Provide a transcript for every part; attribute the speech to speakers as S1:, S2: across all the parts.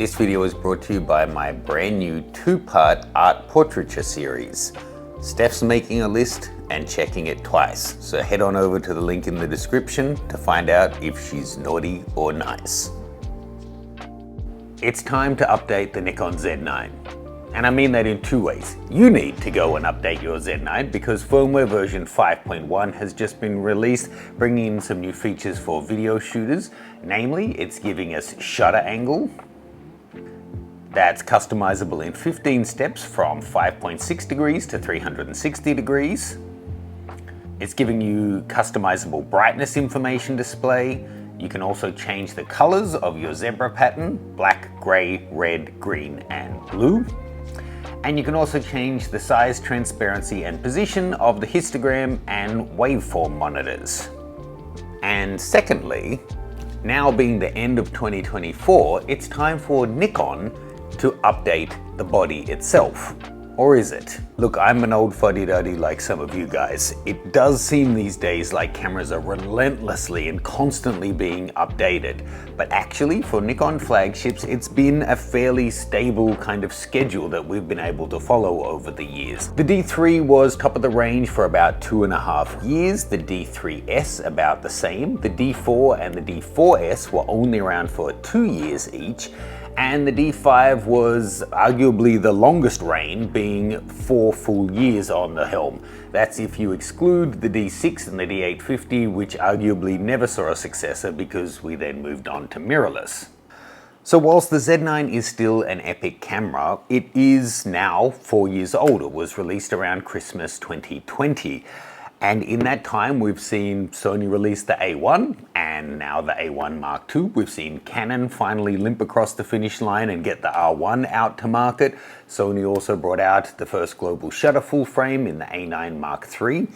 S1: This video is brought to you by my brand new two-part art portraiture series. Steph's making a list and checking it twice, so head on over to the link in the description to find out if she's naughty or nice. It's time to update the Nikon Z9. And I mean that in two ways. You need to go and update your Z9 because firmware version 5.1 has just been released, bringing in some new features for video shooters. Namely, it's giving us shutter angle that's customizable in 15 steps from 5.6 degrees to 360 degrees. It's giving you customizable brightness information display. You can also change the colors of your zebra pattern: black, gray, red, green, and blue. And you can also change the size, transparency, and position of the histogram and waveform monitors. And secondly, now being the end of 2024, it's time for Nikon to update the body itself. Or is it? Look, I'm an old fuddy-duddy like some of you guys. It does seem these days like cameras are relentlessly and constantly being updated. But actually, for Nikon flagships, it's been a fairly stable kind of schedule that we've been able to follow over the years. The D3 was top of the range for about 2.5 years, the D3S about the same, the D4 and the D4S were only around for 2 years each, and the D5 was arguably the longest reign, being 4 full years on the helm. That's if you exclude the D6 and the D850, which arguably never saw a successor because we then moved on to mirrorless. So whilst the Z9 is still an epic camera, it is now 4 years old. It was released around Christmas 2020. And in that time, we've seen Sony release the A1 and now the A1 Mark II. We've seen Canon finally limp across the finish line and get the R1 out to market. Sony also brought out the first global shutter full frame in the A9 Mark III.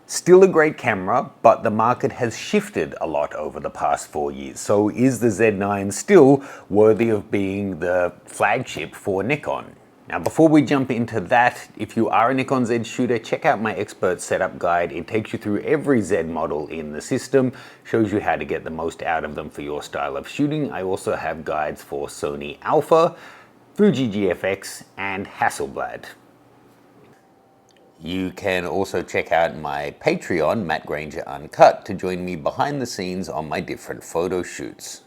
S1: Still a great camera, but the market has shifted a lot over the past 4 years. So is the Z9 still worthy of being the flagship for Nikon? Now, before we jump into that, if you are a Nikon Z shooter, check out my expert setup guide. It takes you through every Z model in the system, shows you how to get the most out of them for your style of shooting. I also have guides for Sony Alpha, Fuji GFX, and Hasselblad. You can also check out my Patreon, Granger Uncut, to join me behind the scenes on my different photo shoots.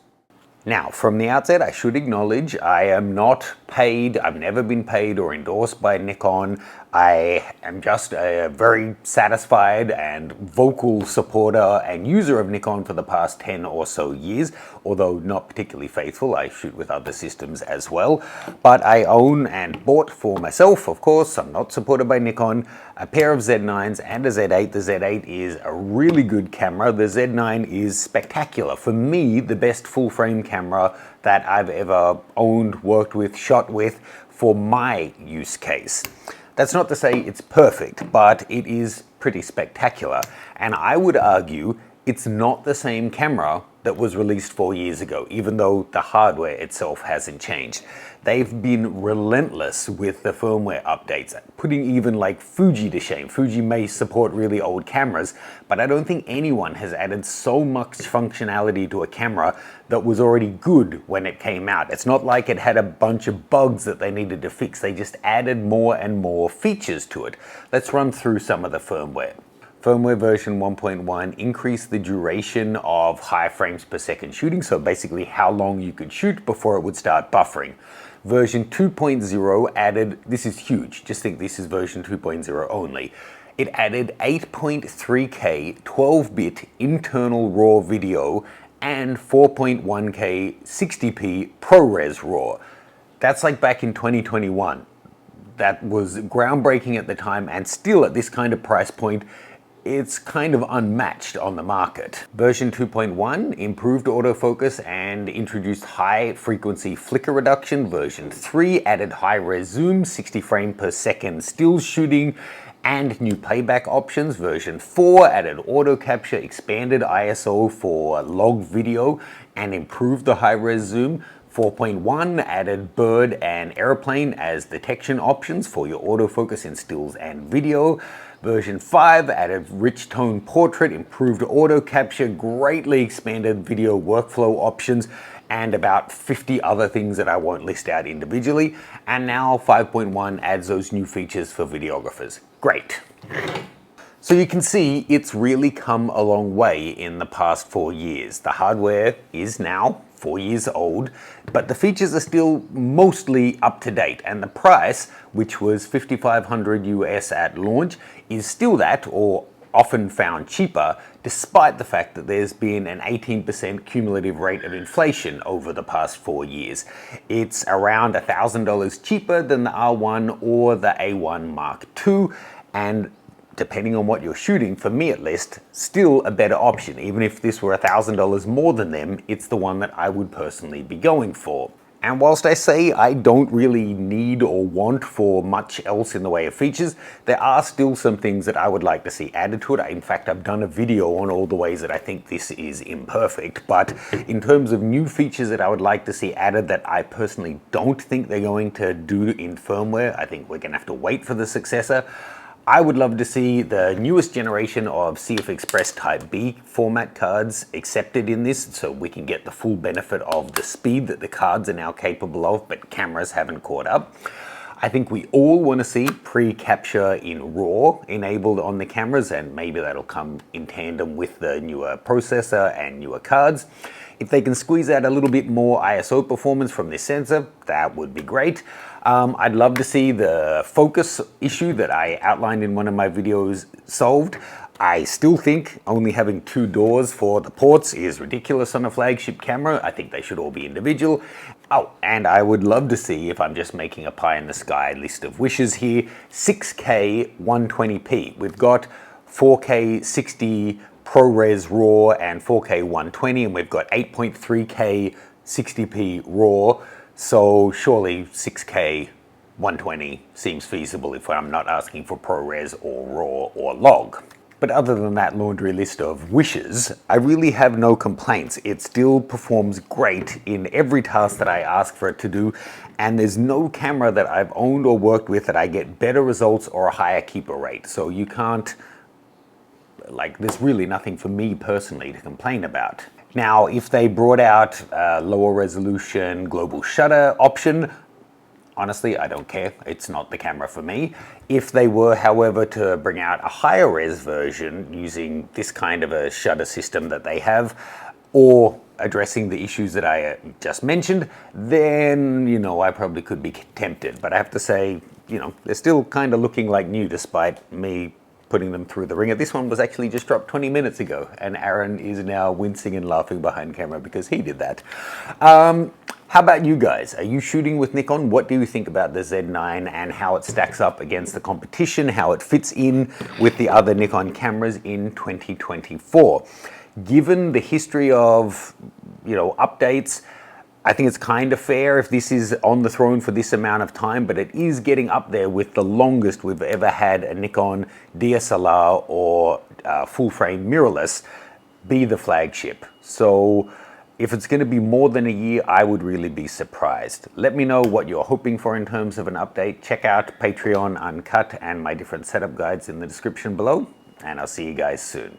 S1: Now, from the outset, I should acknowledge I am not paid. I've never been paid or endorsed by Nikon. I am just a very satisfied and vocal supporter and user of Nikon for the past 10 or so years, although not particularly faithful. I shoot with other systems as well. But I own and bought for myself, of course, I'm not supported by Nikon, a pair of Z9s and a Z8. The Z8 is a really good camera. The Z9 is spectacular. For me, the best full frame camera that I've ever owned, worked with, shot with for my use case. That's not to say it's perfect, but it is pretty spectacular. And I would argue it's not the same camera that was released 4 years ago, even though the hardware itself hasn't changed. They've been relentless with the firmware updates, putting even like Fuji to shame. Fuji may support really old cameras, but I don't think anyone has added so much functionality to a camera that was already good when it came out. It's not like it had a bunch of bugs that they needed to fix. They just added more and more features to it. Let's run through some of the firmware. Firmware version 1.1 increased the duration of high frames per second shooting, so basically how long you could shoot before it would start buffering. Version 2.0 added, this is huge, just think this is version 2.0 only. It added 8.3K 12-bit internal RAW video and 4.1K 60p ProRes RAW. That's like back in 2021. That was groundbreaking at the time, and still at this kind of price point, it's kind of unmatched on the market. Version 2.1 improved autofocus and introduced high frequency flicker reduction. Version 3 added high res zoom, 60 frames per second still shooting, and new playback options. Version 4 added auto capture, expanded ISO for log video, and improved the high res zoom. 4.1 added bird and airplane as detection options for your autofocus in stills and video. Version 5 added rich tone portrait, improved auto capture, greatly expanded video workflow options, and about 50 other things that I won't list out individually. And now 5.1 adds those new features for videographers. Great. So you can see it's really come a long way in the past 4 years. The hardware is now 4 years old, but the features are still mostly up to date, and the price, which was $5,500 US at launch, is still that, or often found cheaper, despite the fact that there's been an 18% cumulative rate of inflation over the past 4 years. It's around $1,000 cheaper than the R1 or the A1 Mark II, and depending on what you're shooting, for me at least, still a better option. Even if this were $1,000 more than them, it's the one that I would personally be going for. And whilst I say I don't really need or want for much else in the way of features, there are still some things that I would like to see added to it. In fact, I've done a video on all the ways that I think this is imperfect, but in terms of new features that I would like to see added that I personally don't think they're going to do in firmware, I think we're gonna have to wait for the successor. I would love to see the newest generation of CF Express Type B format cards accepted in this, so we can get the full benefit of the speed that the cards are now capable of, but cameras haven't caught up. I think we all want to see pre-capture in RAW enabled on the cameras, and maybe that'll come in tandem with the newer processor and newer cards. If they can squeeze out a little bit more ISO performance from this sensor, that would be great. I'd love to see the focus issue that I outlined in one of my videos solved. I still think only having 2 doors for the ports is ridiculous on a flagship camera. I think they should all be individual. Oh, and I would love to see, if I'm just making a pie in the sky list of wishes here, 6K 120p. We've got 4K 60 ProRes RAW and 4K 120, and we've got 8.3K 60p RAW. So surely 6K 120 seems feasible if I'm not asking for ProRes or RAW or log. But other than that laundry list of wishes, I really have no complaints. It still performs great in every task that I ask for it to do, and there's no camera that I've owned or worked with that I get better results or a higher keeper rate. So you can't, there's really nothing for me personally to complain about. Now, if they brought out a lower resolution global shutter option, honestly, I don't care. It's not the camera for me. If they were, however, to bring out a higher res version using this kind of a shutter system that they have, or addressing the issues that I just mentioned, then, I probably could be tempted. But I have to say, they're still kind of looking like new despite me putting them through the ringer. This one was actually just dropped 20 minutes ago, and Aaron is now wincing and laughing behind camera because he did that. How about you guys? Are you shooting with Nikon? What do you think about the Z9 and how it stacks up against the competition, how it fits in with the other Nikon cameras in 2024? Given the history of, updates, I think it's kind of fair if this is on the throne for this amount of time, but it is getting up there with the longest we've ever had a Nikon DSLR or full frame mirrorless be the flagship. So if it's going to be more than a year, I would really be surprised. Let me know what you're hoping for in terms of an update. Check out Patreon Uncut and my different setup guides in the description below, and I'll see you guys soon.